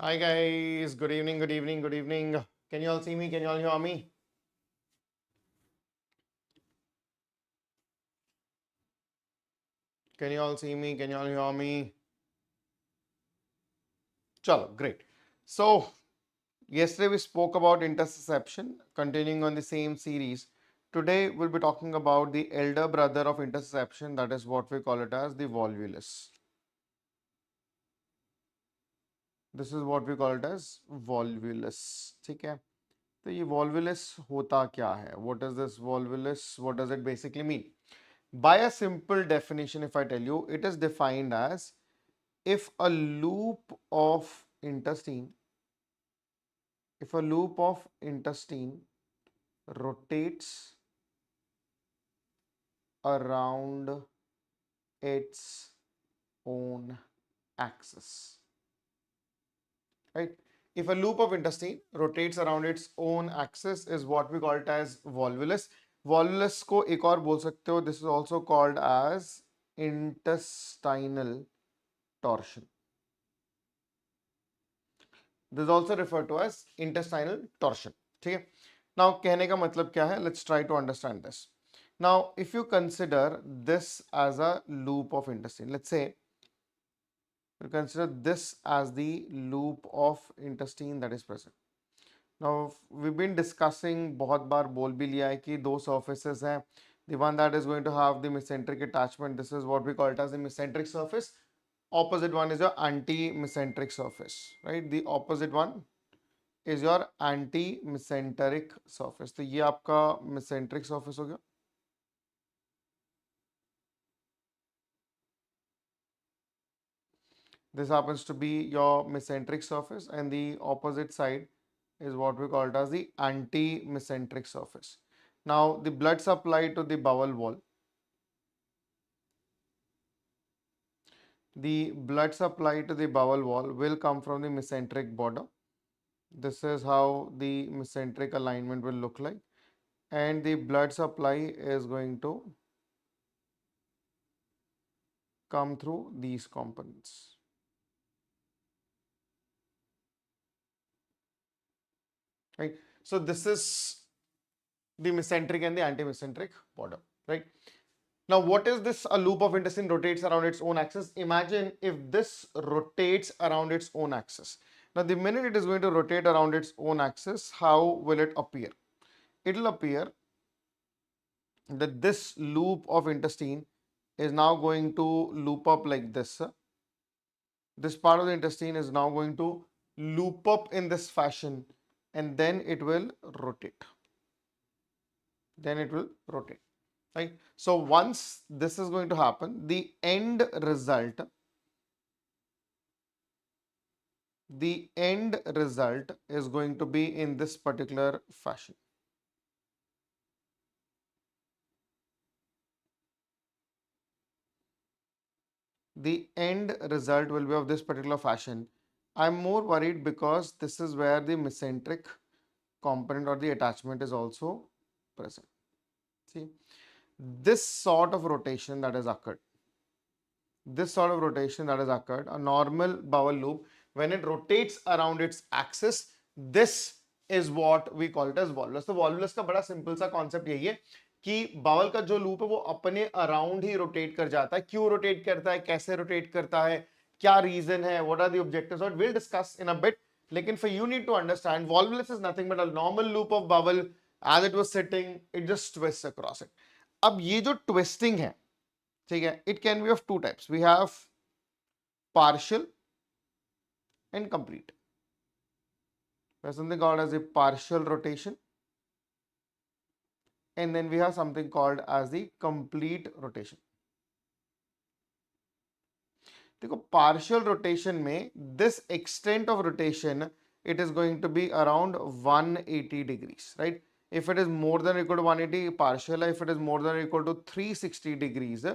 Hi guys, good evening, good evening, good evening. Can you all see me? Can you all hear me? Can you all see me? Can you all hear me? Chalo, great. So, yesterday we spoke about interception, continuing on the same series. Today we'll be talking about the elder brother of interception, that is what we call it as the volvulus. This is what we call it as volvulus. ठीक है? तो ये volvulus होता क्या है? What is this volvulus? What does it basically mean? By a simple definition, if I tell you, it is defined as if a loop of intestine, if a loop of intestine rotates around its own axis, right? If a loop of intestine rotates around its own axis is what we call it as volvulus. Volvulus को एक और बोल सकते हो, this is also called as intestinal torsion. This is also referred to as intestinal torsion. ठीक है? Now कहने का मतलब क्या है? Let's try to understand this. Now if you consider this as a loop of intestine, let's say we consider this as the loop of intestine that is present. Now we've been discussing, बहुत बार बोल भी लिया है कि दो surfaces हैं. The one that is going to have the mesenteric attachment, this is what we call it as the mesenteric surface. Opposite one is your anti-mesenteric surface, right? The opposite one is your anti-mesenteric surface. तो ये आपका mesenteric surface हो गया. This happens to be your mesenteric surface, and the opposite side is what we call it as the anti-mesenteric surface. Now the blood supply to the bowel wall. The blood supply to the bowel wall will come from the mesenteric border. This is how the mesenteric alignment will look like, and the blood supply is going to come through these components. Right? So this is the mesenteric and the anti-mesenteric border, right? Now, what is this? A loop of intestine rotates around its own axis. Imagine if this rotates around its own axis. Now, the minute it is going to rotate around its own axis, how will it appear? It will appear that this loop of intestine is now going to loop up like this. This part of the intestine is now going to loop up in this fashion, and then it will rotate. Then it will rotate. Right? So once this is going to happen, the end result is going to be in this particular fashion. The end result will be of this particular fashion. I'm more worried because this is where the mesenteric component or the attachment is also present. See, this sort of rotation that has occurred, a normal bowel loop, when it rotates around its axis, this is what we call it as volvulus. तो volvulus का बड़ा simple सा concept यही है कि बावल का जो loop है वो अपने अराउंड ही रोटेट कर जाता है. क्यों रोटेट करता है, कैसे रोटेट करता है, क्या रीजन है, व्हाट आर द ऑब्जेक्टिव्स, और will discuss in a bit. लेकिन for you need to understand volvulus is nothing but a normal loop of bowel as it was sitting, it just twists across it. अब ये जो twisting है, ठीक है, it can be of two types. We have partial and complete. There's something called as a partial rotation, and then we have something called as the complete rotation. देखो partial rotation में this extent of rotation, it is going to be around 180 degrees, right? If it is more than or equal to 180, partial. If it is more than or equal to 360 degrees,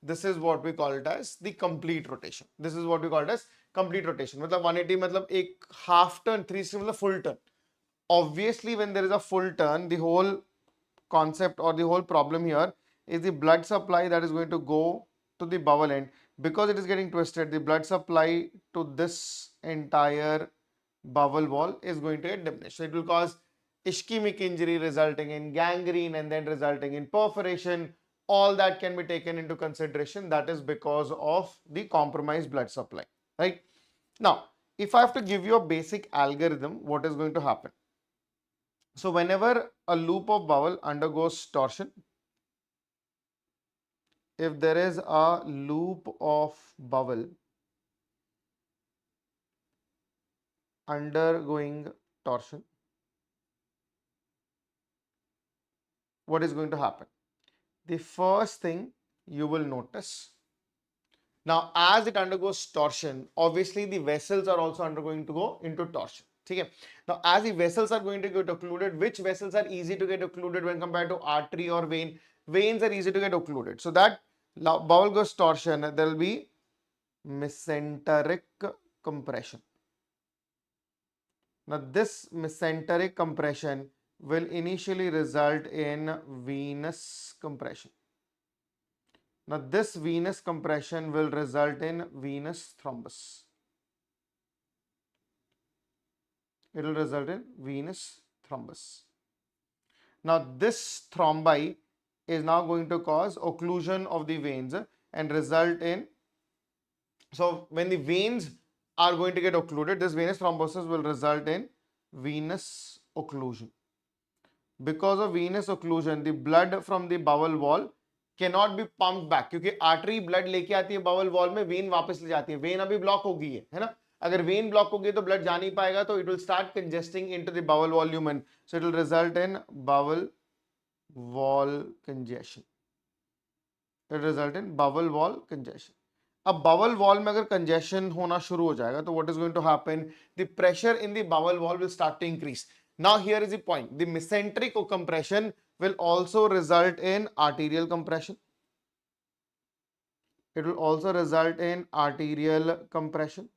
this is what we call it as the complete rotation. This is what we call it as complete rotation. मतलब 180 मतलब एक half turn, 360 मतलब full turn. Obviously, when there is a full turn, the whole concept or the whole problem here is the blood supply that is going to go to the bowel end. Because it is getting twisted, the blood supply to this entire bowel wall is going to get diminished. So it will cause ischemic injury resulting in gangrene and then resulting in perforation. All that can be taken into consideration. That is because of the compromised blood supply, right? Now, if I have to give you a basic algorithm, what is going to happen? So whenever a loop of bowel undergoes torsion, if there is a loop of bowel undergoing torsion, what is going to happen? The first thing you will notice, now as it undergoes torsion, obviously the vessels are also undergoing to go into torsion. Okay. Now as the vessels are going to get occluded, which vessels are easy to get occluded when compared to artery or vein? Veins are easy to get occluded. So that bowel goes torsion, there will be mesenteric compression. Now this mesenteric compression will initially result in venous compression. Now this venous compression will result in venous thrombus. It will result in venous thrombus. Now this thrombi is now going to cause occlusion of the veins and result in, so when the veins are going to get occluded, this venous thrombosis will result in venous occlusion. Because of venous occlusion, the blood from the bowel wall cannot be pumped back, क्योंकि artery blood लेके आती है bowl wall में, when वापस ले जाती है. When अभी ब्लॉक हो गई है ना. अगर वेन ब्लॉक हो गई तो ब्लड जा नहीं पाएगा, तो it will start congesting into the bowel volume, so it will result in bowel wall congestion. It result in bowel wall congestion. अब बाउल वॉल में अगर कंजेशन होना शुरू हो जाएगा तो what is going to happen? The pressure in the bowel wall will start to increase. Now here is the point. The mesenteric compression will also result in arterial compression. It will also result in arterial compression.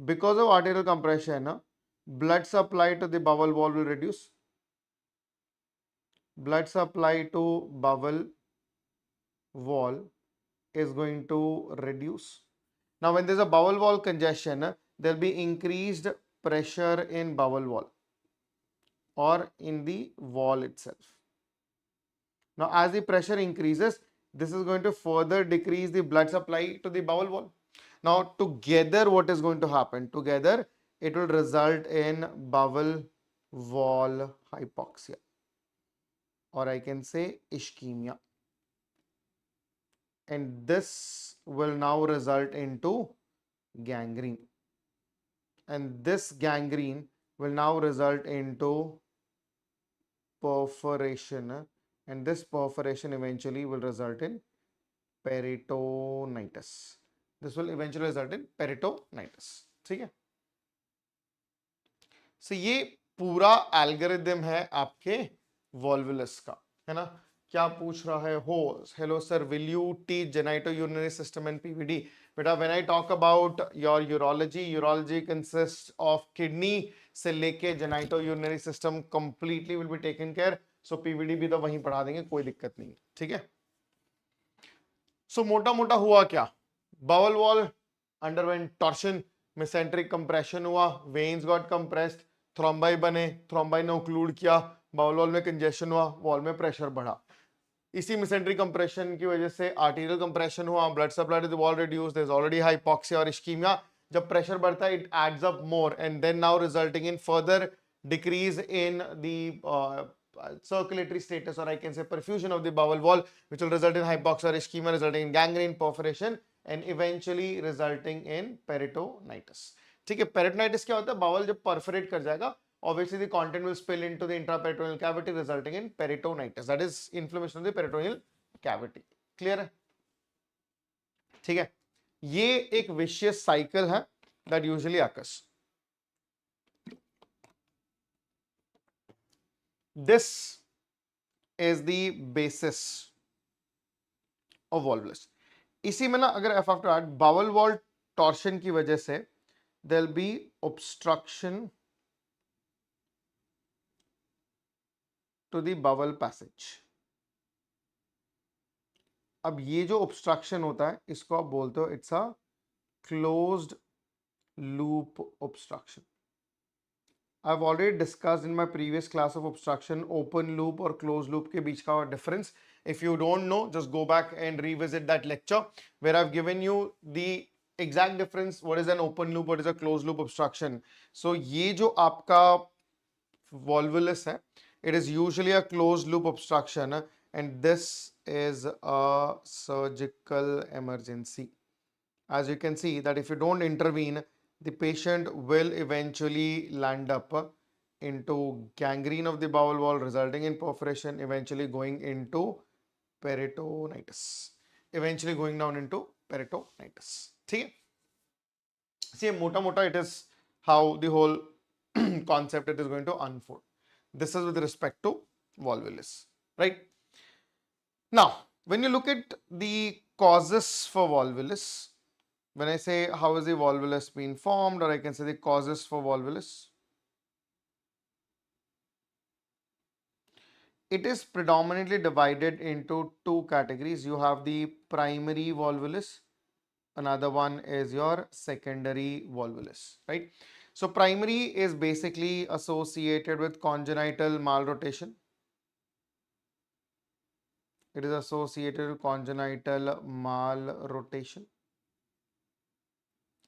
Because of arterial compression, blood supply to the bowel wall will reduce. Blood supply to bowel wall is going to reduce. Now when there is a bowel wall congestion, there will be increased pressure in bowel wall or in the wall itself. Now as the pressure increases, this is going to further decrease the blood supply to the bowel wall. Now together what is going to happen? Together it will result in bowel wall hypoxia, or I can say ischemia. And this will now result into gangrene. And this gangrene will now result into perforation, and this perforation eventually will result in peritonitis. This will eventually result in peritonitis. ठीक है. So ये पूरा algorithm है आपके volvulus का, है ना. क्या पूछ रहा है? हो hello sir, will you teach genitourinary system and PVD? बेटा, when I talk about your urology consist of kidney से लेके genitourinary system completely will be taken care. So PVD भी तो वहीं पढ़ा देंगे, कोई दिक्कत नहीं है. ठीक है. सो मोटा मोटा हुआ क्या? Bowel wall underwent torsion, mesenteric compression हुआ, वेन्स गॉट कंप्रेस्ड, थ्रोम्बाई बने, थ्रोम्बाई ने ओक्लूड किया, बाउल वॉल में कंजेशन हुआ, वॉल में प्रेशर बढ़ा. इसी मेसेंट्रिक कंप्रेशन की वजह से आर्टीरियल कंप्रेशन हुआ, blood supply to the wall reduce, there is already hypoxia और इश्कीमिया. जब प्रेशर बढ़ता है it adds up more and then now resulting in further decrease in the circulatory status, or I can say perfusion of the bowel wall, which will result in hypoxia or ischemia, resulting in gangrene, perforation, and eventually resulting in peritonitis. ठीक है. Peritonitis क्या होता है? बावल जब perforate कर जाएगा, obviously the content will spill into the intraperitoneal cavity, resulting in peritonitis. That is inflammation of the peritoneal cavity. Clear है? ठीक है. ये एक vicious cycle है that usually occurs. This is the basis of volvulus. इसी में ना, अगर if I have to add, bowel wall torsion की वजह से there will be obstruction to the bowel passage. अब ये जो obstruction होता है इसको आप बोलते हो it's a closed loop obstruction. I've already discussed in my previous class of obstruction open loop or closed loop के बीच का difference. If you don't know, just go back and revisit that lecture where I've given you the exact difference. What is an open loop? What is a closed loop obstruction? So ये जो आपका volvulus hai, it is usually a closed loop obstruction, and this is a surgical emergency. As you can see that if you don't intervene, the patient will eventually land up into gangrene of the bowel wall, resulting in perforation, eventually going into peritonitis, eventually going down into peritonitis. See, mota mota, it is how the whole concept it is going to unfold. This is with respect to volvulus, right? Now, when you look at the causes for volvulus, when I say how is the volvulus being formed, or I can say the causes for volvulus, it is predominantly divided into two categories. You have the primary volvulus, another one is your secondary volvulus, right? So primary is basically associated with congenital malrotation. It is associated with congenital malrotation,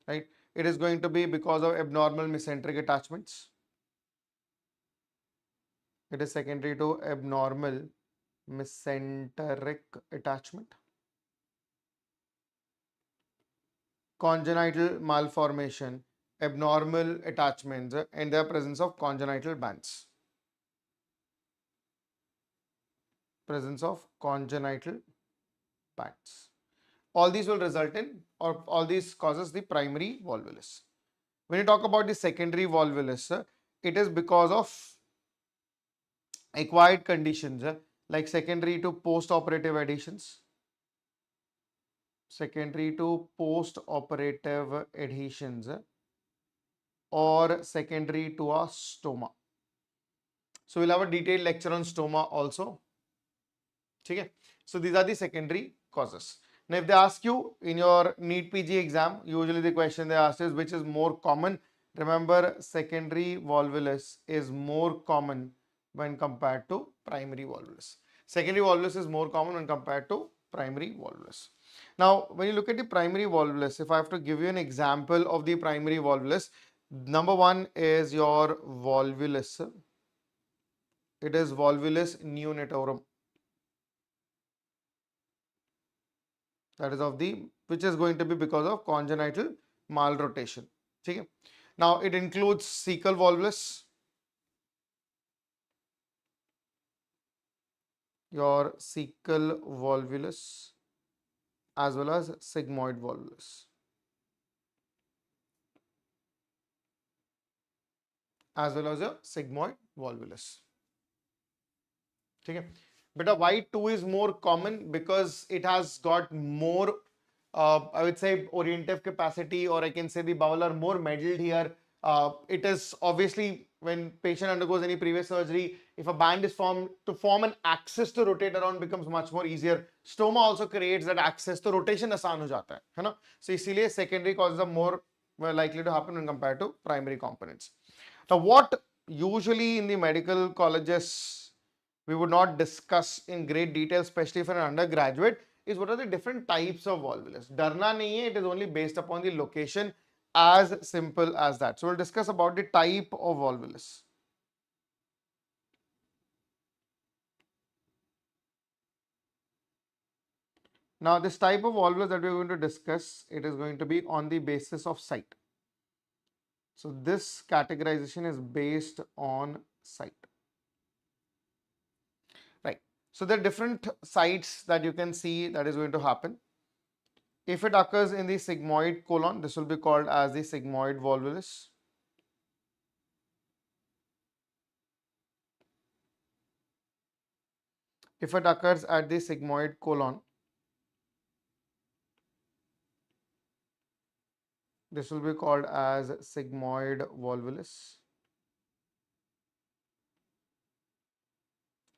right? It is going to be because of abnormal mesenteric attachments. It is secondary to abnormal mesenteric attachment. Congenital malformation, abnormal attachments, and the presence of congenital bands. Presence of congenital bands. All these will result in, or all these causes the primary volvulus. When you talk about the secondary volvulus, it is because of acquired conditions like secondary to post-operative adhesions, or secondary to a stoma. So we'll have a detailed lecture on stoma also. Okay? So these are the secondary causes. Now if they ask you in your NEET PG exam, usually the question they ask is which is more common. Remember, secondary volvulus is more common when compared to primary volvulus. Secondary volvulus is more common when compared to primary volvulus. Now, when you look at the primary volvulus, if I have to give you an example of the primary volvulus, number one is your volvulus. It is volvulus neonatorum. That is of the, which is going to be because of congenital malrotation. Okay? Now, it includes cecal volvulus, your cecal volvulus, as well as sigmoid volvulus. As well as a sigmoid volvulus. Okay. But why 2 is more common? Because it has got more, I would say, orientative capacity, or I can say the bowel are more meddled here. It is obviously when patient undergoes any previous surgery, if a band is formed, to form an axis to rotate around becomes much more easier. Stoma also creates that axis, so rotation आसान हो जाता है ना? So इसीलिए secondary causes are more likely to happen when compared to primary components. Now, what usually in the medical colleges we would not discuss in great detail, especially for an undergraduate, is what are the different types of volvulus. Darna nahi hai, it is only based upon the location, as simple as that. So we'll discuss about the type of volvulus. Now, this type of volvulus that we're going to discuss, it is going to be on the basis of site. So this categorization is based on site. Right. So there are different sites that you can see that is going to happen. If it occurs in the sigmoid colon, this will be called as the sigmoid volvulus. If it occurs at the sigmoid colon, this will be called as sigmoid volvulus.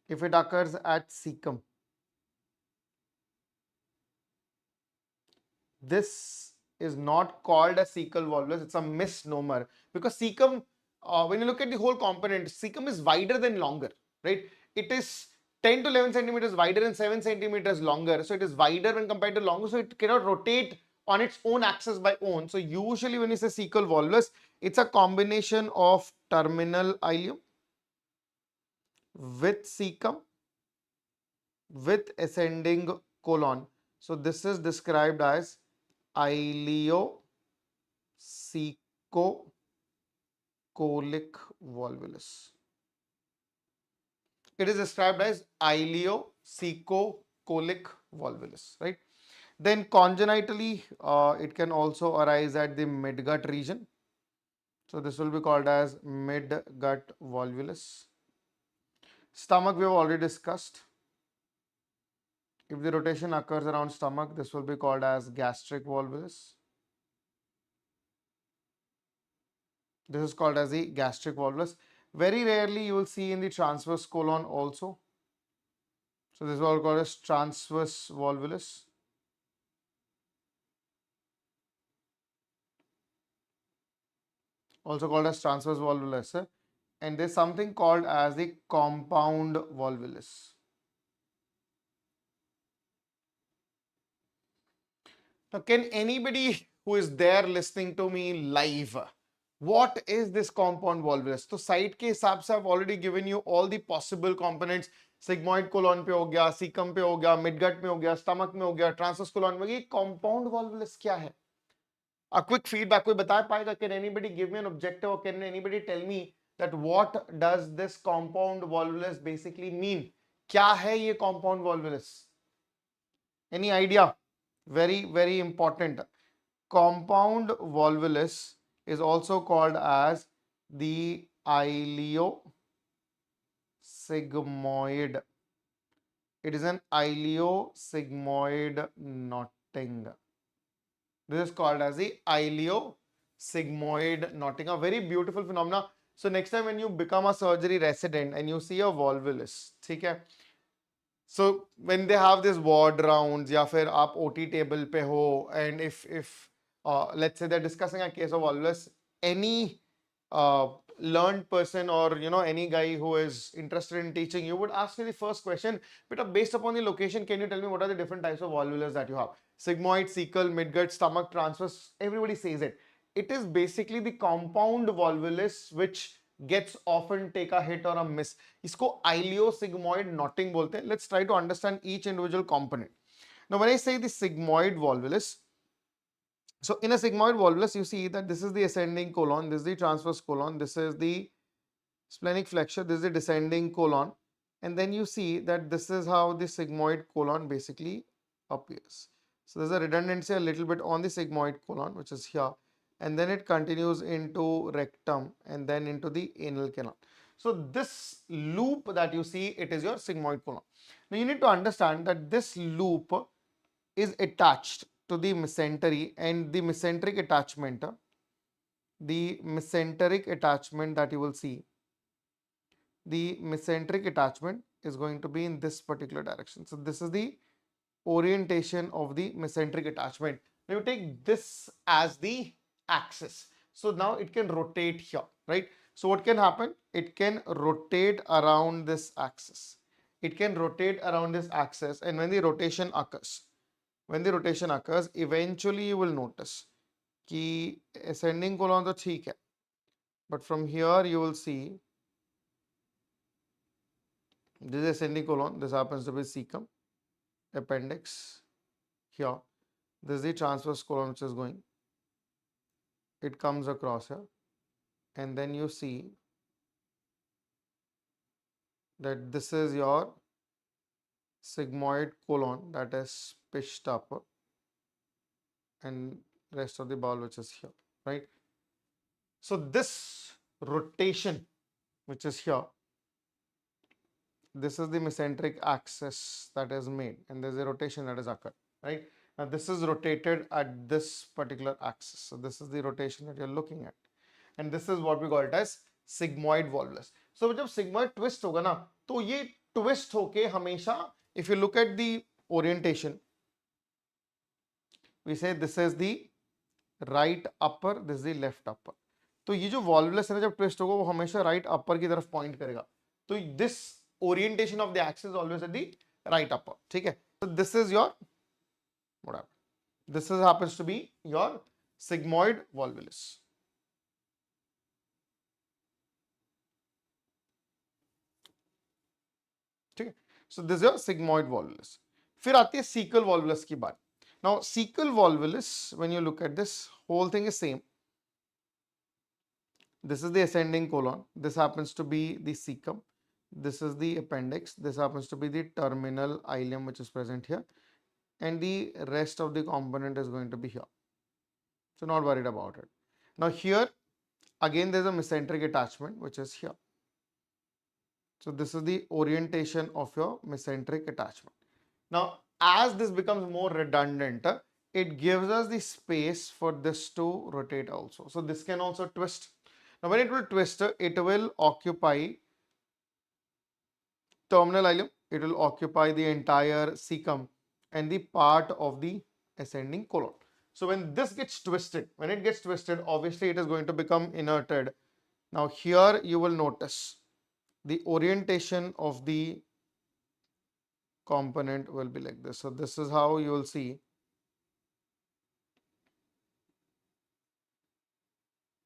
If it occurs at cecum, this is not called a cecal volvulus, it's a misnomer, because cecum when you look at the whole component, cecum is wider than longer, right? It is 10 to 11 centimeters wider and 7 centimeters longer. So it is wider when compared to longer. So it cannot rotate on its own axis by own. So usually when you say cecal volvulus, it's a combination of terminal ileum with cecum with ascending colon. So this is described as ileocecocolic volvulus. It is described as ileocecocolic volvulus, right? Then congenitally, it can also arise at the midgut region. So this will be called as midgut volvulus. Stomach we have already discussed. If the rotation occurs around stomach, this will be called as gastric volvulus. This is called as the gastric volvulus. Very rarely you will see in the transverse colon also. So this is all called as transverse volvulus. Also called as transverse volvulus. And there's something called as the compound volvulus. Now, can anybody who is there listening to me live, what is this compound volvulus? So site के हिसाब से I've already given you all the possible components. Sigmoid colon पे हो गया, cecum पे हो गया, midgut में हो गया, stomach में हो गया, transverse colon में. ये compound volvulus क्या है? A quick feedback, कोई बता पाएगा? Can anybody give me an objective or can anybody tell me that what does this compound volvulus basically mean? क्या है ये compound volvulus? Any idea? Very, very important. Compound volvulus is also called as the ileosigmoid. It is an ileosigmoid knotting. This is called as the ileosigmoid knotting. A very beautiful phenomena. So next time when you become a surgery resident and you see a volvulus, okay? So when they have this ward rounds, या फिर आप OT table पे हो, and if let's say they're discussing a case of volvulus, any learned person or any guy who is interested in teaching, you would ask me the first question, but based upon the location, can you tell me what are the different types of volvulus that you have? Sigmoid, cecal, midgut, stomach, transverse, everybody says it. It is basically the compound volvulus which gets often take a hit or a miss. इसको ileosigmoid knotting बोलते हैं. Let's try to understand each individual component. Now when I say the sigmoid volvulus, so in a sigmoid volvulus, you see that this is the ascending colon, this is the transverse colon, this is the splenic flexure, this is the descending colon, and then you see that this is how the sigmoid colon basically appears. So there's a redundancy a little bit on the sigmoid colon, which is here, and then it continues into rectum and then into the anal canal. So this loop that you see, it is your sigmoid colon. Now you need to understand that this loop is attached to the mesentery, and the mesenteric attachment, that you will see, the mesenteric attachment is going to be in this particular direction. So this is the orientation of the mesenteric attachment. Now you take this as the axis. So now it can rotate here, right? So what can happen? It can rotate around this axis. It can rotate around this axis, and when the rotation occurs, eventually you will notice कि ascending colon तो ठीक है, but from here you will see this is ascending colon. This happens to be cecum, appendix here. This is the transverse colon which is going. It comes across here, and then you see that this is your sigmoid colon that is pitched up, and rest of the ball which is here, right? So this rotation which is here, this is the mesenteric axis that is made, and there's a rotation that is occurred, right? Now this is rotated at this particular axis. So this is the rotation that you're looking at, and this is what we call it as sigmoid volvulus. So जब sigmoid twist होगा ना, तो ये twist होके हमेशा, if you look at the orientation, we say this is the right upper, this is the left upper. तो ये जो वॉल्वुलस है ना, जब ट्विस्ट होगा वो हमेशा राइट अपर की तरफ पॉइंट करेगा. तो this orientation of the axis always at the right upper. ठीक है, तो this is your what this is happens to be your sigmoid volvulus. ठीक है, so this is your sigmoid volvulus. फिर आती है cecal volvulus की बात. Now cecal volvulus, when you look at this, whole thing is same. This is the ascending colon. This happens to be the cecum. This is the appendix. This happens to be the terminal ileum which is present here, and the rest of the component is going to be here. So not worried about it. Now here again there is a mesenteric attachment which is here. So this is the orientation of your mesenteric attachment. Now as this becomes more redundant, it gives us the space for this to rotate also. So this can also twist. Now when it will twist, it will occupy terminal ileum, it will occupy the entire cecum and the part of the ascending colon. So when this gets twisted, when it gets twisted, obviously it is going to become innerted. Now here you will notice the orientation of the component will be like this. So this is how you will see,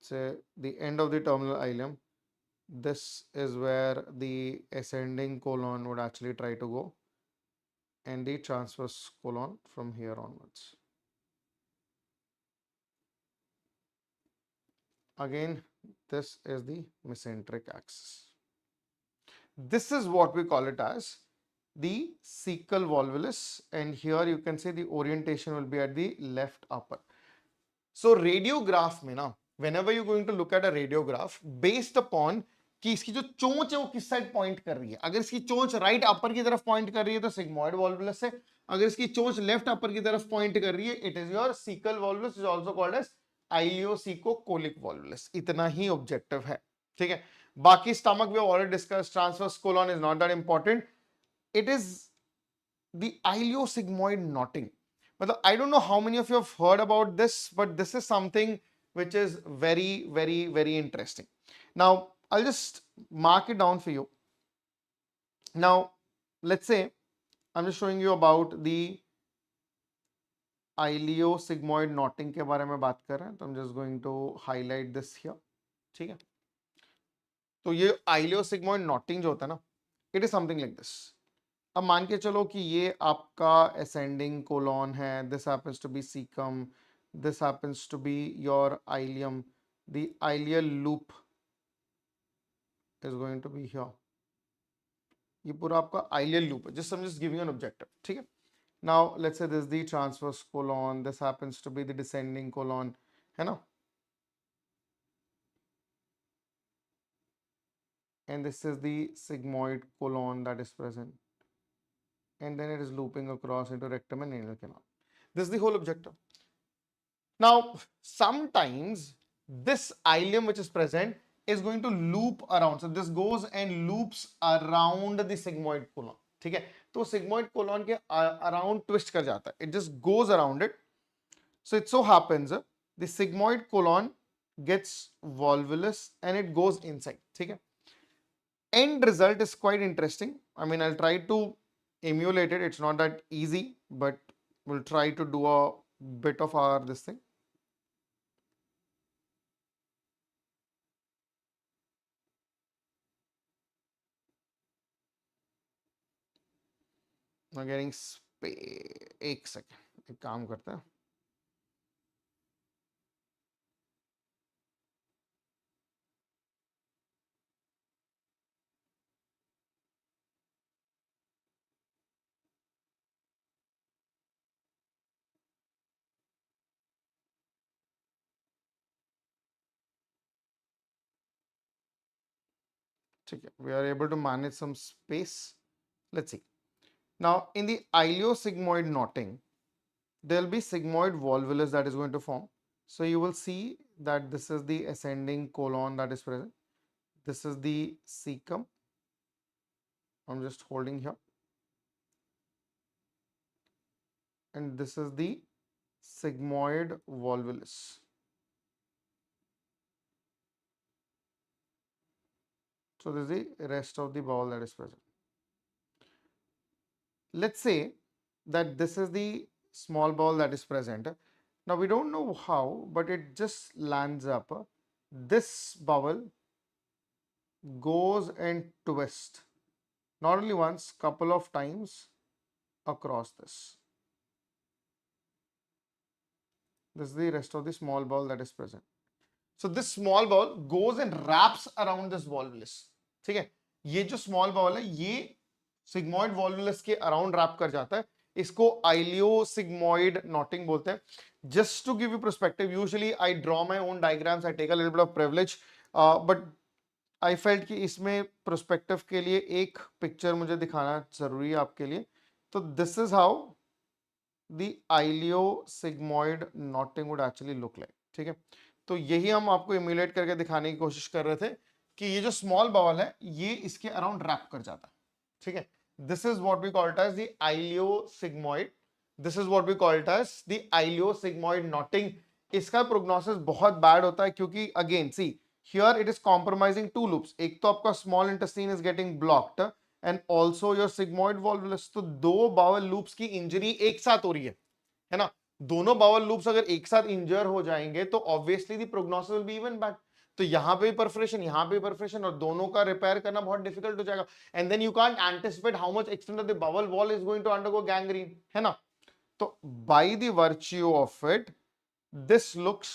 say, the end of the terminal ileum. This is where the ascending colon would actually try to go, and the transverse colon from here onwards. Again, this is the mesenteric axis. This is what we call it as the cecal volvulus, and here you can see the orientation will be at the left upper. So radiograph में ना, whenever you're going to look at a radiograph, based upon कि इसकी जो चोंच है वो किस side point कर रही है, अगर इसकी चोंच राइट अपर की तरफ पॉइंट कर रही है तो सिग्मॉइड वॉल्वुलस है, अगर इसकी चोंच लेफ्ट अपर की तरफ पॉइंट कर रही है, it is your caecal volvulus, is also called as ileocaecocolic volvulus. इतना ही ऑब्जेक्टिव है. ठीक है, बाकी stomach we have already discussed, transverse colon is not that important. It is the ileosigmoid knotting. मतलब I don't know how many of you have heard about this, but this is something which is very interesting. Now I'll just mark it down for you. Now let's say I'm just showing you about the ileosigmoid knotting के बारे में बात कर रहे हैं, तो I'm just going to highlight this here. ठीक है, तो ये ileosigmoid knotting जो होता है ना, it is something like this. अब मान के चलो कि ये आपका ascending colon है, this happens to be cecum, this happens to be your ileum, the ileal loop is going to be here. ये पूरा आपका ileal loop है. I'm just giving you an objective. ठीक है, now let's say this is the transverse colon, this happens to be the descending colon, है ना, and this is the sigmoid colon that is present, and then it is looping across into rectum and anal canal. This is the whole objective. Now, sometimes this ileum which is present is going to loop around. So this goes and loops around the sigmoid colon. ठीक है, तो sigmoid colon के around twist कर जाता है. It just goes around it. So it so happens the sigmoid colon gets volvulus and it goes inside. ठीक है, end result is quite interesting. I mean, I'll try to emulate it. It's not that easy, but we'll try to do a bit of our this thing. I'm getting एक second, एक काम करते हैं. ठीक है, we are able to manage some space. Let's see. Now in the ileosigmoid knotting, there will be sigmoid volvulus that is going to form. So you will see that this is the ascending colon that is present. This is the cecum. I'm just holding here. And this is the sigmoid volvulus. So this is the rest of the bowel that is present. Let's say that this is the small bowel that is present. Now we don't know how, but it just lands up. This bowel goes and twists, not only once, couple of times across this. This is the rest of the small bowel that is present. So this small bowel goes and wraps around this volvulus. ठीक है, ये जो small bowel है ये sigmoid volvulus के around wrap कर जाता है. इसको ileosigmoid knotting बोलते हैं. Just to give you perspective, usually I draw my own diagrams. I take a little bit of privilege, but I felt कि इसमें perspective के लिए एक picture मुझे दिखाना जरूरी है आपके लिए. तो this is how the ileosigmoid knotting would actually look like. ठीक है, तो यही हम आपको इम्यूलेट करके दिखाने की कोशिश कर रहे थे कि ये जो स्मॉल बाउल है ये इसके अराउंड रैप कर जाता है. ठीक है, this is what we call it as the ileosigmoid. This is what we call it as the ileosigmoid knotting. इसका प्रोग्नोसिस बहुत बैड होता है क्योंकि again see here it is compromising two loops. एक तो आपका small intestine is getting blocked and also your sigmoid volvulus. तो दो बाउल लूप्स की इंजरी एक साथ हो रही है ना. दोनों बाउल लूप्स अगर एक साथ इंजर हो जाएंगे तो obviously the prognosis will be even bad. तो यहां पे भी परफोरेशन, यहां पे भी परफोरेशन, और दोनों का रिपेयर करना बहुत डिफिकल्ट हो जाएगा. And then you can't anticipate how much extent of the bowel wall is going to undergo gangrene, है ना. तो by the virtue of it this looks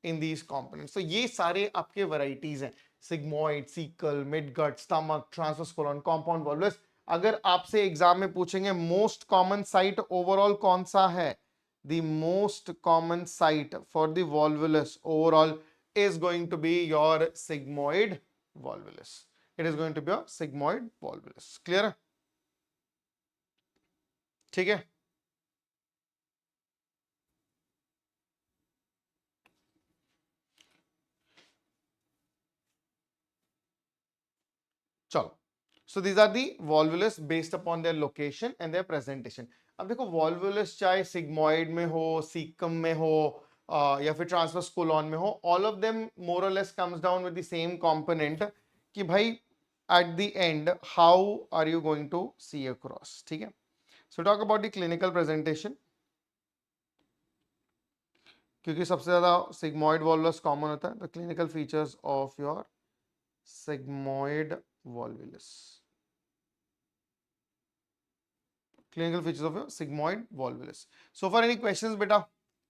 in these components. तो ये सारे आपके वैरायटीज हैं, sigmoid, caecal, midgut, stomach, transverse colon, compound volvulus. अगर आपसे एग्जाम में पूछेंगे मोस्ट कॉमन साइट ओवरऑल कौन सा है, the most common site for the volvulus overall is going to be your sigmoid volvulus. It is going to be a sigmoid volvulus. Clear? ठीक है. चलो, so these are the volvulus based upon their location and their presentation. अब देखो volvulus चाहे sigmoid में हो, caecum में हो, या फिर ट्रांसवर्स कोलॉन में हो, ऑल ऑफ देम मोर और less comes down with the same component कि भाई at the end how are you going to see across. ठीक है, so talk about the clinical presentation. क्योंकि सबसे ज्यादा सिग्मॉइड वॉल्वुलस कॉमन होता है. The clinical features of your sigmoid volvulus. Clinical features of your sigmoid volvulus. So far, any questions, beta?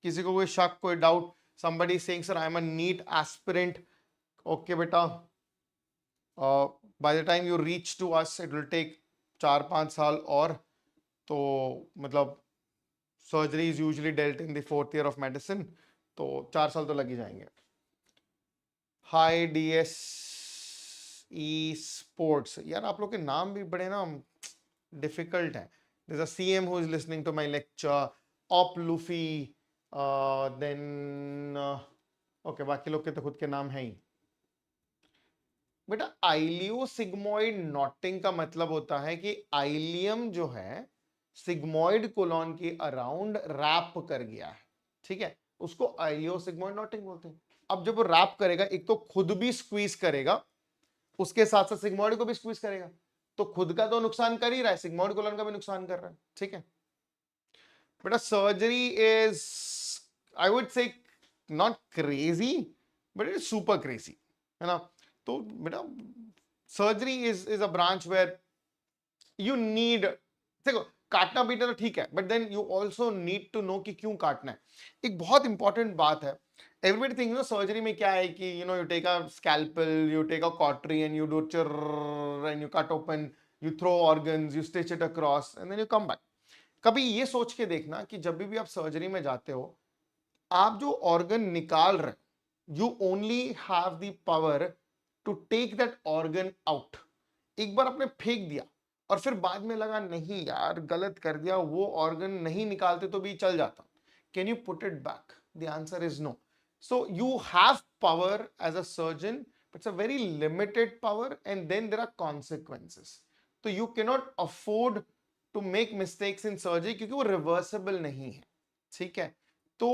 किसी को कोई शक, कोई doubt? Somebody saying, sir, I am a NEET aspirant. Okay, beta. By the time you reach to us, it will take 4-5 साल और. तो मतलब surgery is usually dealt in the 4th year of medicine. तो 4 साल तो लग ही जाएंगे. Hi DSE Sports. यार आप लोग के नाम भी बड़े ना difficult हैं. There's a CM who is listening to my lecture. Op Luffy. Then okay, बाकी लोग के तो खुद के नाम है ही. बेटा आइलियोसिग्मॉइड नॉटिंग का मतलब होता है कि आइलियम जो है सिग्मॉइड कोलॉन के अराउंड रैप कर गया है. ठीक है, उसको आइलियोसिग्मॉइड नॉटिंग बोलते हैं. अब जब वो रैप करेगा, एक तो खुद भी स्क्वीज करेगा, उसके साथ साथ सिग्मॉइड को भी स्क्वीज करेगा. तो खुद का तो नुकसान कर ही रहा है, सिग्मॉइड कोलन का भी नुकसान कर रहा है. ठीक है बेटा, surgery is I would say not crazy but it is super crazy, है ना. तो बेटा surgery is a branch where you need, देखो काटना पीटना तो ठीक है, but then you also need to know कि क्यों काटना है. एक बहुत इंपॉर्टेंट बात है, everybody thinks, you know, surgery में क्या है कि you know, you take a scalpel, you take a cautery and you do churr and you cut open, you throw organs, you stitch it across and then you come back. कभी ये सोच के देखना कि जब भी आप सर्जरी में जाते हो, आप जो ऑर्गन निकाल रहे, you only have the power to take that organ out. एक बार आपने फेंक दिया और फिर बाद में लगा नहीं यार गलत कर दिया, वो ऑर्गन नहीं निकालते तो भी चल जाता, can you put it back? The answer is no. So you have power as a surgeon, but it's a very limited power, and then there are consequences. So you cannot afford to make mistakes in surgery क्योंकि वो reversible नहीं है. ठीक है, तो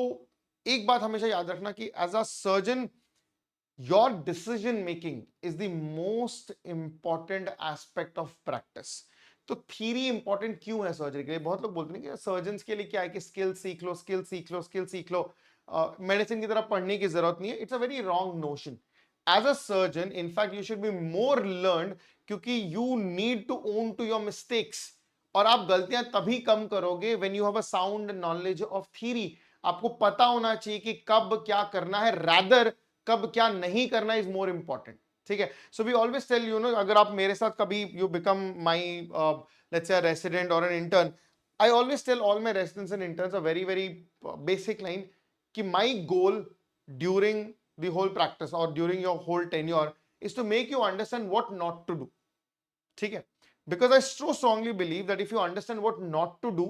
एक बात हमेशा याद रखना कि as a surgeon Your decision making is the most important aspect of practice. तो थ्योरी इंपॉर्टेंट क्यों है सर्जरी के लिए? बहुत लोग बोलते हैं कि सर्जन्स के लिए क्या है कि स्किल सीख लो, स्किल सीख लो, स्किल सीख लो, मेडिसिन की तरह पढ़ने की जरूरत नहीं है. It's a very wrong notion. As a surgeon in fact you should be more learn, क्योंकि you need to own to your mistakes. और आप गलतियां तभी कम करोगे when you have a sound knowledge of theory. आपको पता होना चाहिए कि कब क्या करना है, रादर कब क्या नहीं करना इज मोर इंपॉर्टेंट. ठीक है. So we always tell you know, अगर आप मेरे साथ कभी you become my let's say resident और an intern, I always tell all my residents and interns a very very basic line कि my goal during the whole practice or during your whole tenure is to make you understand what not to do. ठीक है. Because I so strongly believe that if you understand what not to do,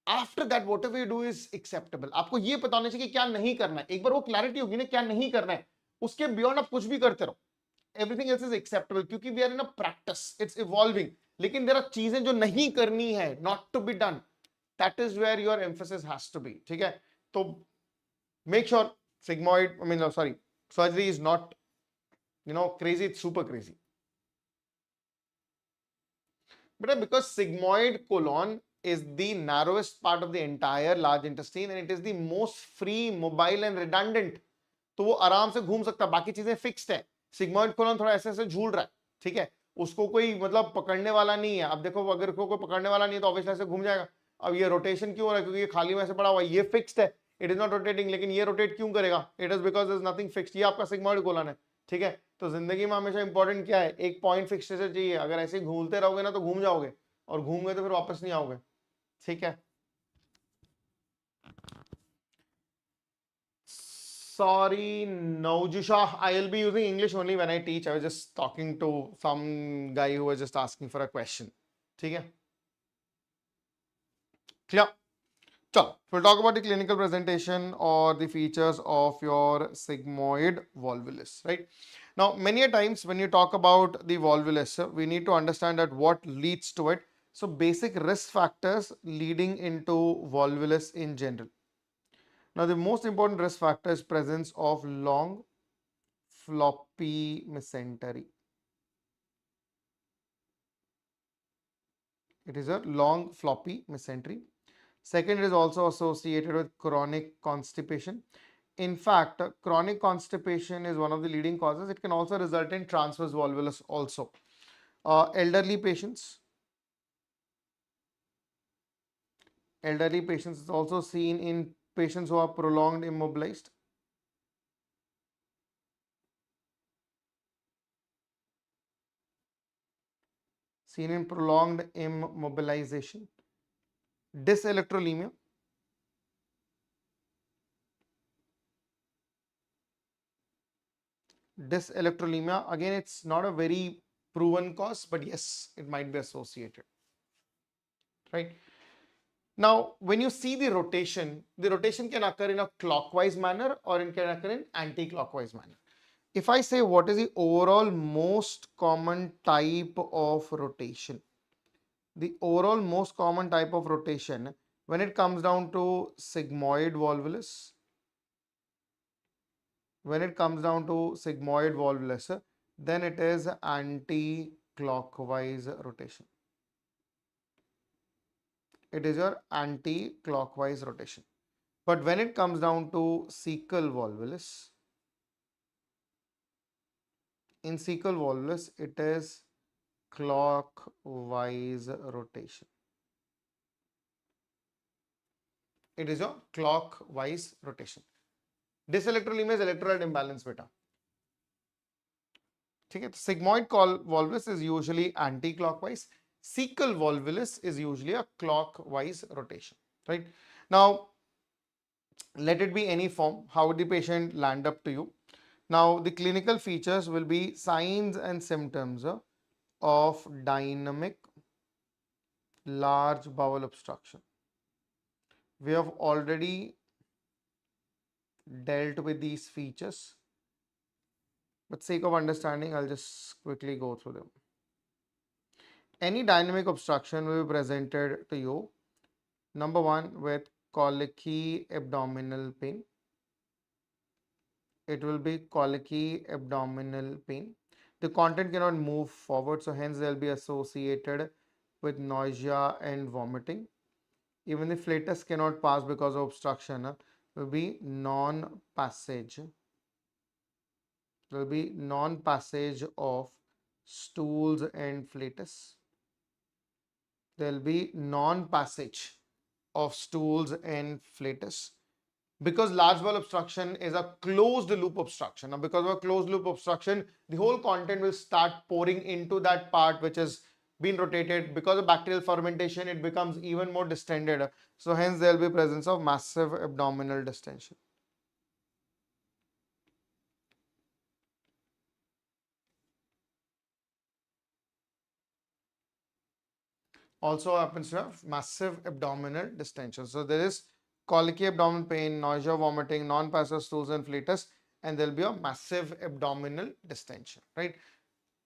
after that what ever you do is acceptable. आपको ये पता होना चाहिए कि क्या नहीं करना है. एक बार वो क्लैरिटी होगी ना क्या नहीं करना है, उसके बियॉन्ड आप कुछ भी करते रहो, एवरीथिंग एल्स इज एक्सेप्टेबल, क्योंकि we are in a practice, it's evolving. लेकिन देयर आर चीजें जो नहीं करनी है, not to be done, that is where your emphasis has to be. ठीक है. तो make sure sigmoid, I mean, no, sorry, surgery is not, you know, crazy, it's super crazy. But because sigmoid colon is the narrowest part of the entire large intestine and it is the most free, mobile and redundant, तो वो आराम से घूम सकता है, बाकी चीजें fixed है. सिग्मॉइड कोलन थोड़ा ऐसे ऐसे झूल रहा है. ठीक है. उसको कोई मतलब पकड़ने वाला नहीं है. अब देखो अगर कोई पकड़ने वाला नहीं है तो ऑब्वियसली ऐसे घूम जाएगा. अब ये रोटेशन क्यों हो रहा है? क्योंकि ये खाली में से पड़ा हुआ है, ये फिक्स्ड है, इट इज नॉट रोटेटिंग. लेकिन ये रोटेट क्यों करेगा? It is because there is nothing fixed. ये आपका सिग्मॉइड कोलन है. ठीक है. तो जिंदगी में हमेशा इंपॉर्टेंट क्या है? एक पॉइंट फिक्स चाहिए. अगर ऐसे घूमते रहोगे ना तो घूम जाओगे, और घूम गए तो फिर वापस नहीं आओगे. ठीक है. Sorry, Naujusha. I'll be using English only when I teach. I was just talking to some guy who was just asking for a question. ठीक है? Clear? So, we'll talk about the clinical presentation or the features of your sigmoid volvulus, right? Now, many a times when you talk about the volvulus, we need to understand that what leads to it. So, basic risk factors leading into volvulus in general. Now, the most important risk factor is presence of long floppy mesentery. It is a long floppy mesentery. Second, it is also associated with chronic constipation. In fact, chronic constipation is one of the leading causes. It can also result in transverse volvulus also. Elderly patients is also seen in patients who are prolonged immobilized. Seen in prolonged immobilization. Dyselectrolemia. Dyselectrolemia, again, it's not a very proven cause, but yes, it might be associated, right? Now, when you see the rotation can occur in a clockwise manner or it can occur in anti-clockwise manner. If I say what is the overall most common type of rotation, the overall most common type of rotation when it comes down to sigmoid volvulus, then it is anti-clockwise rotation. It is your anti-clockwise rotation. But when it comes down to cecal volvulus, in cecal volvulus, it is clockwise rotation. It is a clockwise rotation. Dyselectrolemia is electrolyte imbalance beta. ठीक है. Sigmoid volvulus is usually anti-clockwise. Cecal volvulus is usually a clockwise rotation. Right. Now, let it be any form. How would the patient land up to you? Now, the clinical features will be signs and symptoms of dynamic large bowel obstruction. We have already dealt with these features. For sake of understanding, I'll just quickly go through them. Any dynamic obstruction will be presented to you. Number one, with colicky abdominal pain. it will be colicky abdominal pain. The content cannot move forward, so hence they'll be associated with nausea and vomiting. Even the flatus cannot pass because of obstruction, will be non-passage. There will be non-passage of stools and flatus. There will be non-passage of stools and flatus. Because large bowel obstruction is a closed loop obstruction. Now, because of a closed loop obstruction, the whole content will start pouring into that part which has been rotated. Because of bacterial fermentation, it becomes even more distended. So hence there will be presence of massive abdominal distension. Also happens to have massive abdominal distension. So there is colicky abdominal pain, nausea, vomiting, non-passage stools and flatus, and there will be a massive abdominal distension, right?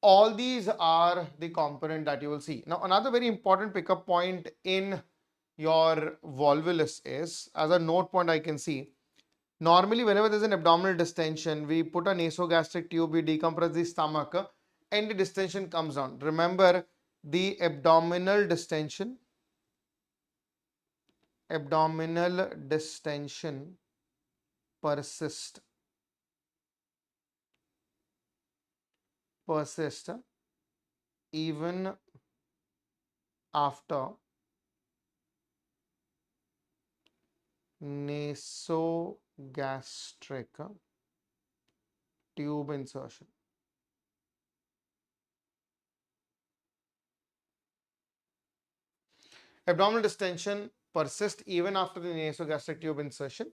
All these are the component that you will see. Now, another very important pickup point in your volvulus is, as a note point I can see, normally whenever there's an abdominal distension, we put a nasogastric tube, we decompress the stomach, and the distension comes down. Remember, the abdominal distension persist even after nasogastric tube insertion. Abdominal distension persists even after the nasogastric tube insertion,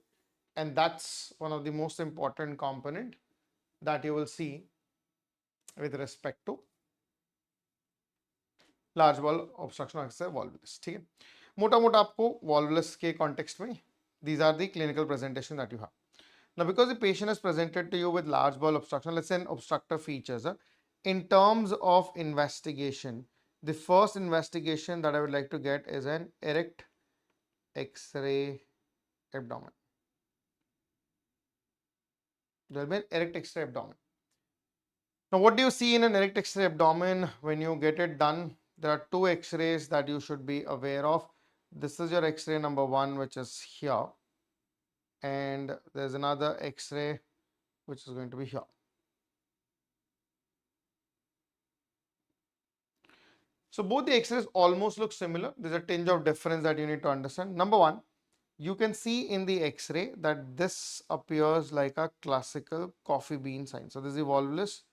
and that's one of the most important component that you will see with respect to large bowel obstruction or volvulus. ठीक है, मोटा मोटा आपको volvulus के context में these are the clinical presentation that you have. Now, because the patient is presented to you with large bowel obstruction, let's say an obstructive features, in terms of investigation, the first investigation that I would like to get is an erect X-ray abdomen. There will be an erect X-ray abdomen. Now, what do you see in an erect X-ray abdomen when you get it done? There are two X-rays that you should be aware of. This is your X-ray number 1, which is here, and there's another X-ray which is going to be here. So both the X-rays almost look similar. There's a tinge of difference that you need to understand. Number 1, you can see in the X-ray that this appears like a classical coffee bean sign. So this is the volvulus,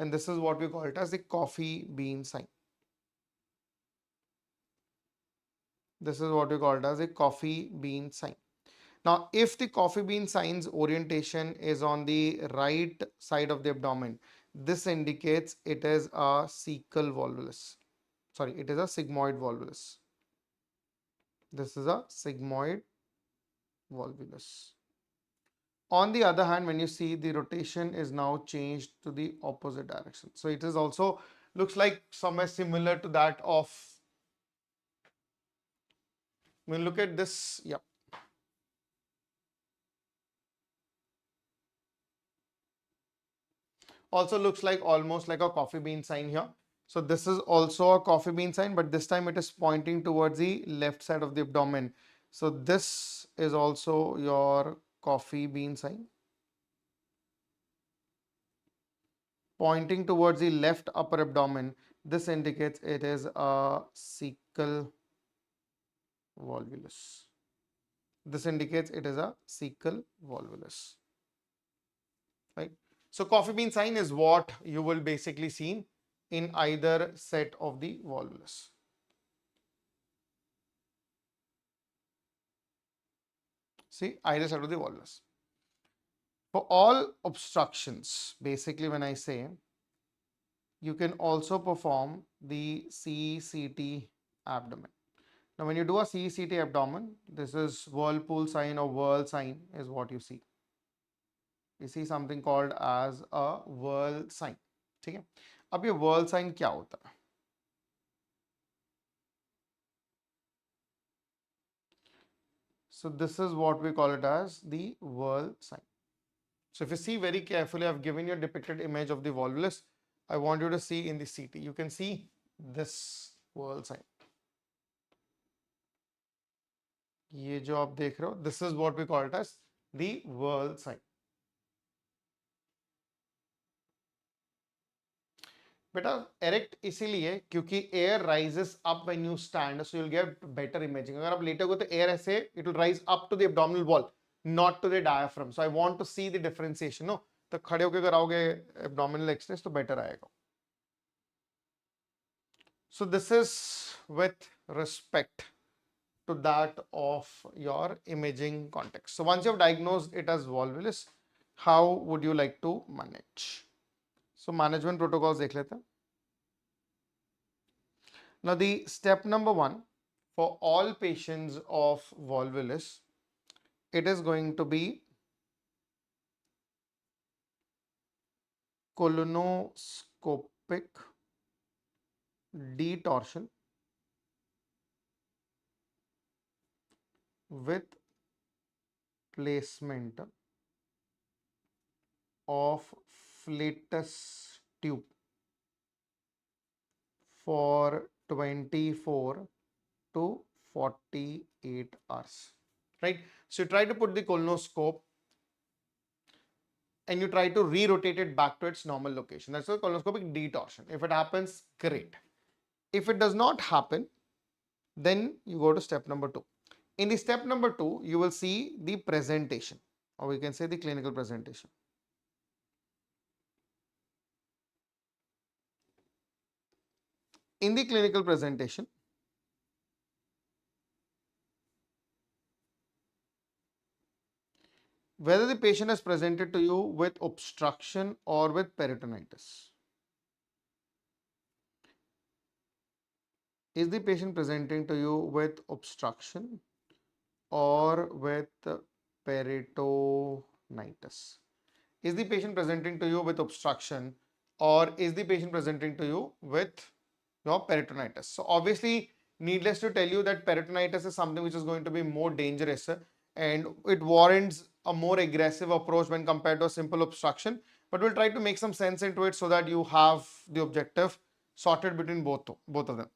and this is what we call it as the coffee bean sign. This is what we call it as a coffee bean sign. Now, if the coffee bean sign's orientation is on the right side of the abdomen, this indicates it is a cecal volvulus. Sorry, it is a sigmoid volvulus. This is a sigmoid volvulus. On the other hand, when you see the rotation is now changed to the opposite direction. So it is also looks like somewhere similar to that of, when you look at this, yeah. Also looks like almost like a coffee bean sign here. So this is also a coffee bean sign, but this time it is pointing towards the left side of the abdomen. So this is also your coffee bean sign, pointing towards the left upper abdomen. This indicates it is a cecal volvulus. This indicates it is a cecal volvulus, right? So coffee bean sign is what you will basically see in either set of the volvulus. See, either side of the volvulus. For all obstructions, basically when I say, you can also perform the CCT abdomen. Now, when you do a CCT abdomen, this is whirlpool sign or whirl sign is what you see. You see something called as a whirl sign. ठीक है? अब ये whirl sign क्या होता है? So this is what we call it as the whirl sign. So if you see very carefully, I've given you a depicted image of the volvulus. I want you to see in the CT. You can see this whorl sign. ये जो आप देख रहे हो, this is what we call it as the whorl sign. बेटा erect इसीलिए क्योंकि air rises up when you stand, so you'll get better imaging. अगर आप लेटोगे तो air ऐसे it will rise up to the abdominal wall, not to the diaphragm. So I want to see the differentiation. No, तो खड़े होके अगर आओगे abdominal externus तो better आएगा. So this is with respect to that of your imaging context. So once you have diagnosed it as volvulus, how would you like to manage? So management protocols देख लेते हैं. Now the step number 1 for all patients of volvulus, it is going to be colonoscopic detorsion with placement of flatus tube for 24 to 48 hours, right? So you try to put the colonoscope and you try to re-rotate it back to its normal location. That's a colonoscopic detorsion. If it happens, great. If it does not happen, then you go to step number 2. In the step number 2, you will see the presentation, or we can say the clinical presentation. In the clinical presentation, whether the patient is presented to you with obstruction or with peritonitis. Is the patient presenting to you with obstruction or with peritonitis? Is the patient presenting to you with obstruction or is the patient presenting to you with your peritonitis? So obviously, needless to tell you that peritonitis is something which is going to be more dangerous and it warrants a more aggressive approach when compared to a simple obstruction. But we'll try to make some sense into it so that you have the objective sorted between both of them.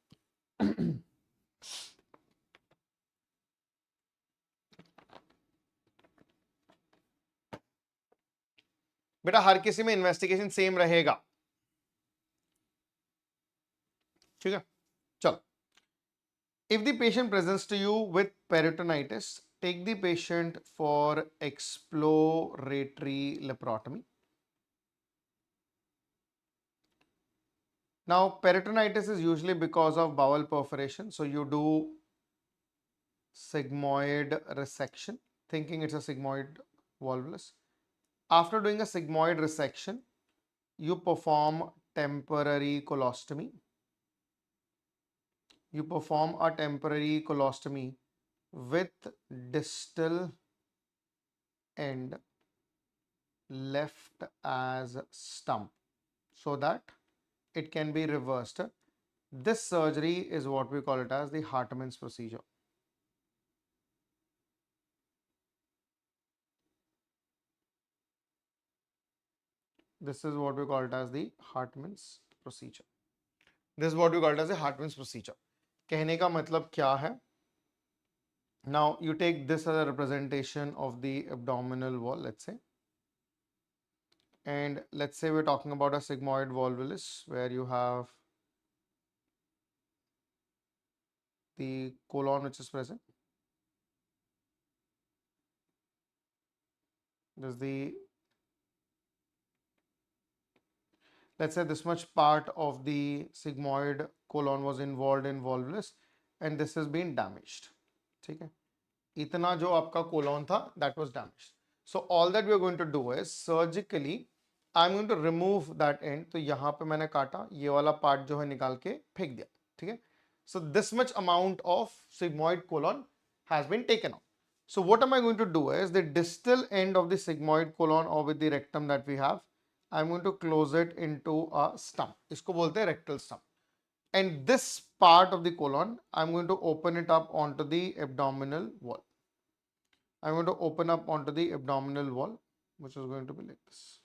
बेटा हर किसी में investigation same रहेगा, ठीक है? चलो. If the patient presents to you with peritonitis, take the patient for exploratory laparotomy. Now, peritonitis is usually because of bowel perforation. So you do sigmoid resection, thinking it's a sigmoid volvulus. After doing a sigmoid resection, you perform temporary colostomy. You perform a temporary colostomy with distal end left as stump so that it can be reversed. This surgery is what we call it as the Hartmann's procedure. This is what we call it as the Hartmann's procedure. This is what we call it as the Hartmann's procedure. कहने का मतलब क्या है? Now you take this as a representation of the abdominal wall, let's say. And let's say we're talking about a sigmoid volvulus where you have the colon which is present. There's the, let's say this much part of the sigmoid colon was involved in volvulus and this has been damaged. ठीक है? इतना जो आपका colon था, that was damaged. So all that we are going to do is surgically, I'm going to remove that end. तो यहाँ पे मैंने काटा, ये वाला part जो है निकाल के फेंक दिया, ठीक है? So this much amount of sigmoid colon has been taken out. So what am I going to do is the distal end of the sigmoid colon or with the rectum that we have, I'm going to close it into a stump. इसको बोलते हैं rectal stump. And this part of the colon, I'm going to open it up onto the abdominal wall. I'm going to open up onto the abdominal wall. which is going to be like this.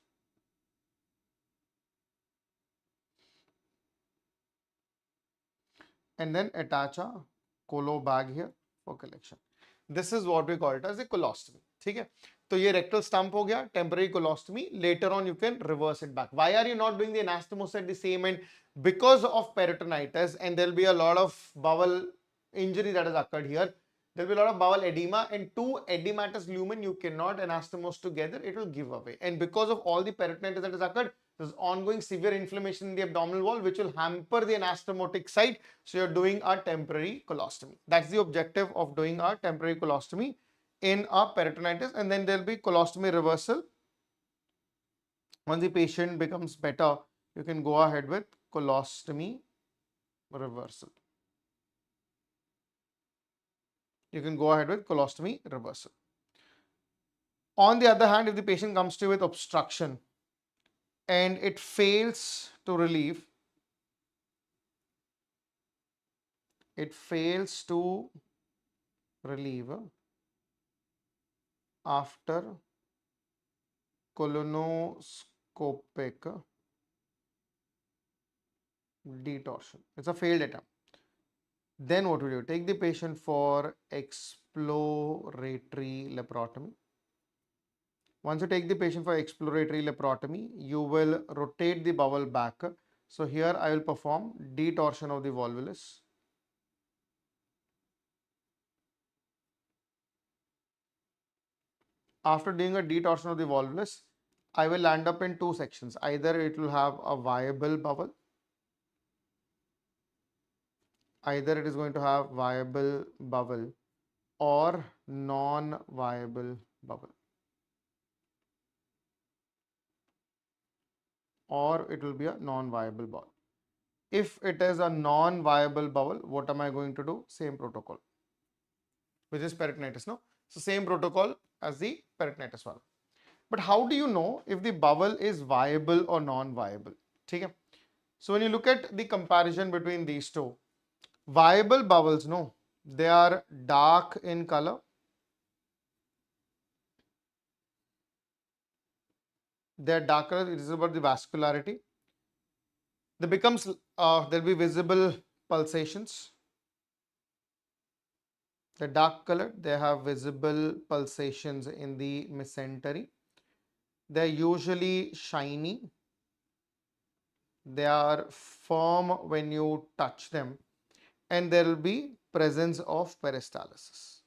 And then attach a colo bag here for collection. This is what we call it as a colostomy. ठीक है? तो ये rectal stump हो गया, temporary colostomy. Later on you can reverse it back. Why are you not doing the anastomosis at the same end? Because of peritonitis, and there will be a lot of bowel injury that has occurred here. There will be a lot of bowel edema, and two edematous lumen you cannot anastomose together, it will give away. And because of all the peritonitis that has occurred, there's ongoing severe inflammation in the abdominal wall, which will hamper the anastomotic site. So you're doing a temporary colostomy. That's the objective of doing a temporary colostomy in a peritonitis. And then there'll be colostomy reversal. Once the patient becomes better, you can go ahead with colostomy reversal. You can go ahead with colostomy reversal. On the other hand, if the patient comes to you with obstruction and it fails to relieve, after colonoscopic detorsion. It's a failed attempt. Then what will you do? Take the patient for exploratory laparotomy. Once you take the patient for exploratory laparotomy, you will rotate the bowel back. So here I will perform detorsion of the volvulus. After doing a detorsion of the volvulus, I will land up in two sections. Either it will have a viable bowel, either it is going to have viable bowel or non-viable bowel, or it will be a non-viable bowel. If it is a non-viable bowel, what am I going to do? Same protocol, which is peritonitis, no? So same protocol as the peritonitis one. But how do you know if the bowel is viable or non-viable? Okay? So when you look at the comparison between these two, viable bowels, no, they are dark in color. They are darker. It is about the vascularity. There'll be visible pulsations. The dark color, they have visible pulsations in the mesentery. They're usually shiny. They are firm when you touch them, and there will be presence of peristalsis.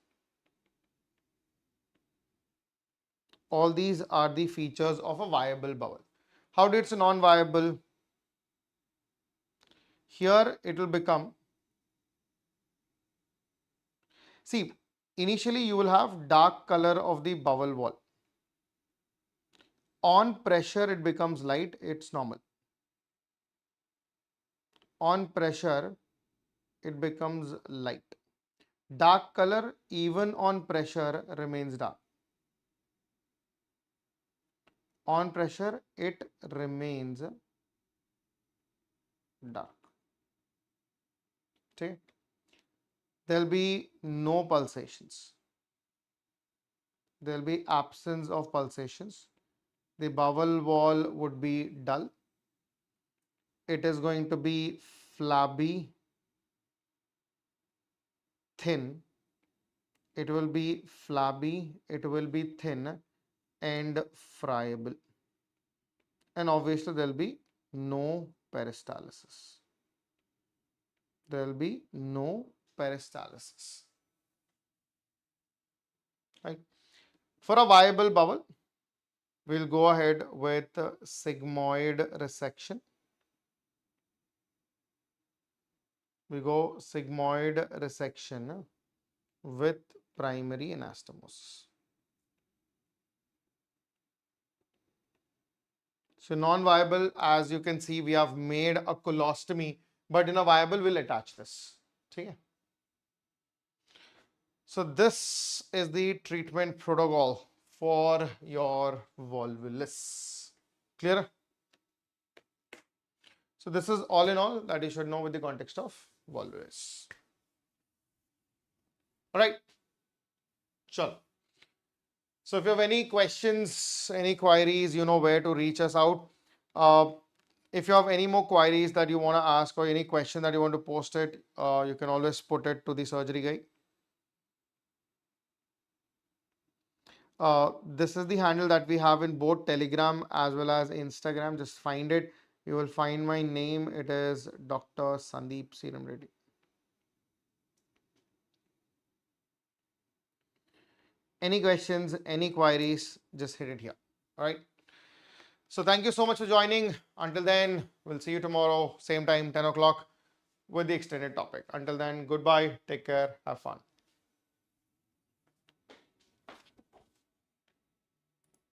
All these are the features of a viable bowel. How do it's non-viable? Here it will become, see, initially you will have dark color of the bowel wall. On pressure it becomes light, it's normal. On pressure it becomes light. Dark color even on pressure remains dark. On pressure it remains dark. Okay. There will be no pulsations. There will be absence of pulsations. The bowel wall would be dull. It is going to be flabby, thin. It will be flabby, it will be thin and friable. And obviously there will be no peristalsis. There will be no peristalsis. Right. For a viable bowel, we'll go ahead with sigmoid resection. We go sigmoid resection with primary anastomosis. So non-viable, as you can see, we have made a colostomy, but in a viable, we'll attach this. Okay. So this is the treatment protocol for your volvulus. Clear? So this is all in all that you should know with the context of volvulus. All right. Sure. So if you have any questions, any queries, you know where to reach us out. Uh, if you have any more queries that you want to ask or any question that you want to post it, you can always put it to the surgery guy. This is the handle that we have in both Telegram as well as Instagram. Just find it. You will find my name. It is Dr. Sandeep Seeram Reddy. Any questions, any queries, just hit it here. All right. So thank you so much for joining. Until then, we'll see you tomorrow, same time, 10 o'clock with the extended topic. Until then, goodbye. Take care. Have fun.